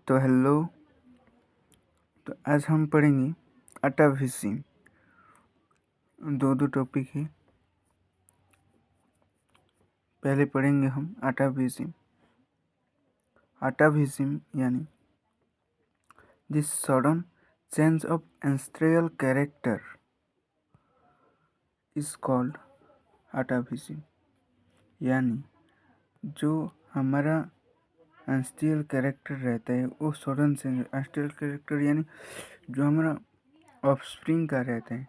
तो हेलो। तो आज हम पढ़ेंगे अटाविज़म। दो टॉपिक है। पहले पढ़ेंगे हम अटाविज़म। अटाविज़म यानी this sudden change of ancestral character is called atavism. यानी जो हमारा एंसेस्ट्रियल कैरेक्टर रहता है वो सडन चेंज। एंसेस्ट्रियल कैरेक्टर यानी जो हमारा ऑफस्प्रिंग का रहता है,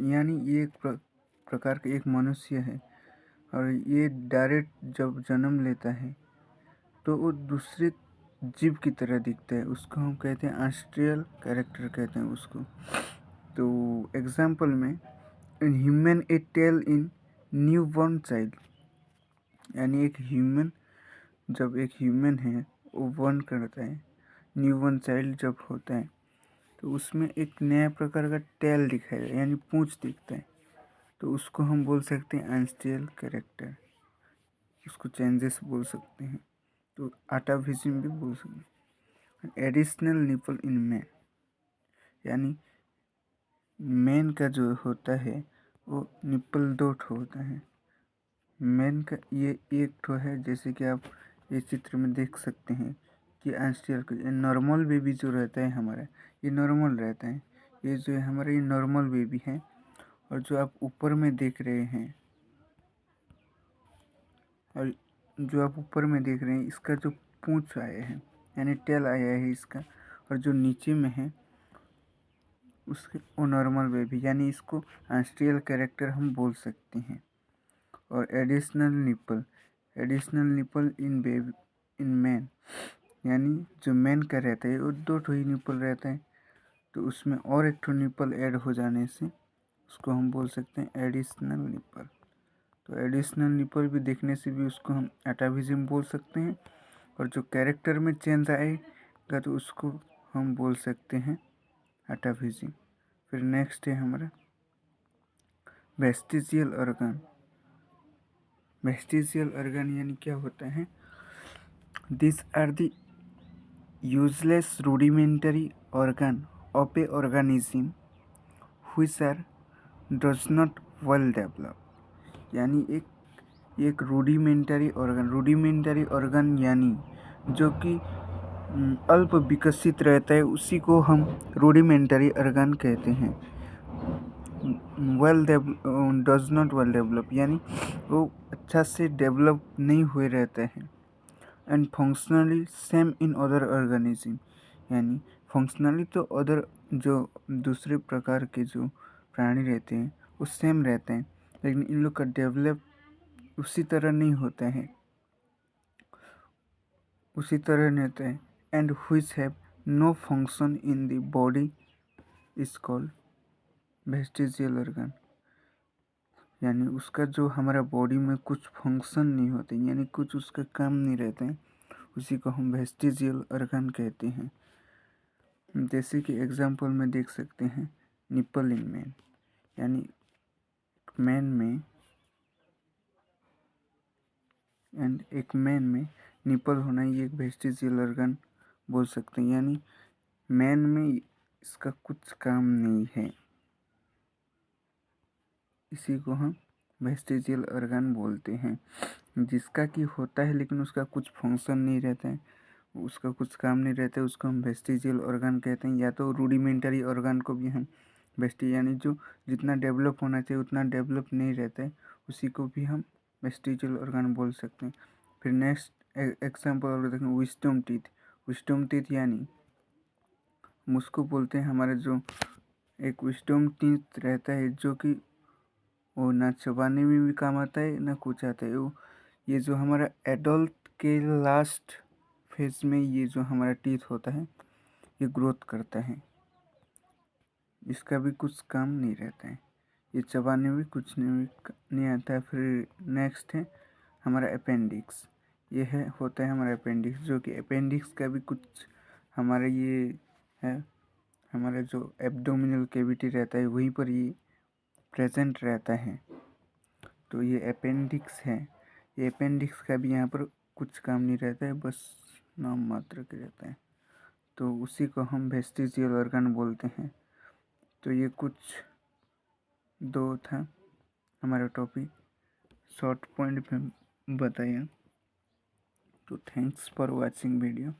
यानी ये एक प्रकार का एक मनुष्य है और ये डायरेक्ट जब जन्म लेता है तो वो दूसरे जीव की तरह दिखता है। उसको हम कहते हैं एंसेस्ट्रियल कैरेक्टर कहते हैं उसको। तो एग्जाम्पल में in human a tail in newborn child, यानी एक ह्यूमन है वो बॉर्न करता है, न्यू बॉर्न चाइल्ड जब होता है तो उसमें एक नया प्रकार का टेल दिखाएगा, यानी पूंछ दिखता है। तो उसको हम बोल सकते हैं एंसेस्ट्रियल कैरेक्टर, उसको चेंजेस बोल सकते हैं। तो अटाविज़म भी बोल सकते हैं। एडिशनल निपल इन मैन, यानी मैन का जो होता है वो निपल 2 होता है। मैन का ये एक ठो है, जैसे कि आप इस चित्र में देख सकते हैं कि एंसेस्ट्रियल नॉर्मल बेबी जो रहता है हमारा, ये नॉर्मल रहता है। ये जो है हमारा ये नॉर्मल बेबी है। और जो आप ऊपर में देख रहे हैं इसका जो पूंछ आया है यानी टेल आया है इसका, और जो नीचे में है उसके वो नॉर्मल बेबी, यानी इसको एंसेस्ट्रियल कैरेक्टर हम बोल सकते हैं। और additional nipple in baby in man, यानी जो मैन का रहता है वो 2 ही निपल रहता है, तो उसमें और एक ठो निपल ऐड हो जाने से उसको हम बोल सकते हैं एडिशनल निपल। तो एडिशनल निपल भी देखने से भी उसको हम अटाविज़म बोल सकते हैं। और जो कैरेक्टर में चेंज आएगा तो उसको हम बोल सकते हैं अटाविज़म। फिर नेक्स्ट है हमारा वेस्टिजियल ऑर्गन। वेस्टिजियल ऑर्गन यानी क्या होता है? This are the useless rudimentary organ of a organism which are does not well develop. यानी एक रूडिमेंटरी ऑर्गन यानी जो कि अल्प विकसित रहता है, उसी को हम रूडिमेंटरी ऑर्गन कहते हैं। डज नॉट वेल डेवलप यानी वो अच्छा से डेवलप नहीं हुए रहते हैं। And functionally same in other organism, यानी फंक्शनली तो अदर जो दूसरे प्रकार के जो प्राणी रहते हैं वो सेम रहते हैं, लेकिन इन लोग का डेवलप उसी तरह नहीं होता है। And which have no function in the body is called vestigial organ. यानी उसका जो हमारा बॉडी में कुछ फंक्शन नहीं होते, यानी कुछ उसका काम नहीं रहता है, उसी को हम वेस्टिजियल ऑर्गन कहते हैं। जैसे कि एग्जाम्पल में देख सकते हैं निपल इन मैन, यानी एक मैन में निपल होना, ये एक वेस्टिजियल ऑर्गन बोल सकते हैं। यानी मैन में इसका कुछ काम नहीं है, इसी को हम वेस्टिजियल ऑर्गन बोलते हैं। जिसका कि होता है लेकिन उसका कुछ फंक्शन नहीं रहता है, उसका कुछ काम नहीं रहता है, उसको हम वेस्टिजियल ऑर्गन कहते हैं। या तो रूडिमेंटरी ऑर्गन को भी हम यानी जो जितना डेवलप होना चाहिए उतना डेवलप नहीं रहता है, उसी को भी हम वेस्टिजियल ऑर्गन बोल सकते हैं। फिर नेक्स्ट एग्जाम्पल और देखें विस्डम टीथ यानी उसको बोलते हैं हमारा जो एक विस्डम टीथ रहता है, जो कि वो ना चबाने में भी काम आता है ना कुछ आता है। वो ये जो हमारा एडल्ट के लास्ट फेज में ये जो हमारा टीथ होता है ये ग्रोथ करता है, इसका भी कुछ काम नहीं रहता है, ये चबाने में भी कुछ नहीं आता है। फिर नेक्स्ट है हमारा अपेंडिक्स। ये होता है हमारा अपेंडिक्स, जो कि अपेंडिक्स का भी कुछ हमारा ये है, हमारा जो एब्डोमिनल कैविटी रहता है वहीं पर ये प्रेजेंट रहता है। तो ये अपेंडिक्स है। ये अपेंडिक्स का भी यहाँ पर कुछ काम नहीं रहता है, बस नाम मात्र के रहता है। तो उसी को हम वेस्टिजियल ऑर्गन बोलते हैं। तो ये कुछ दो था हमारा टॉपिक, शॉर्ट पॉइंट में बताया। तो थैंक्स फॉर वॉचिंग वीडियो।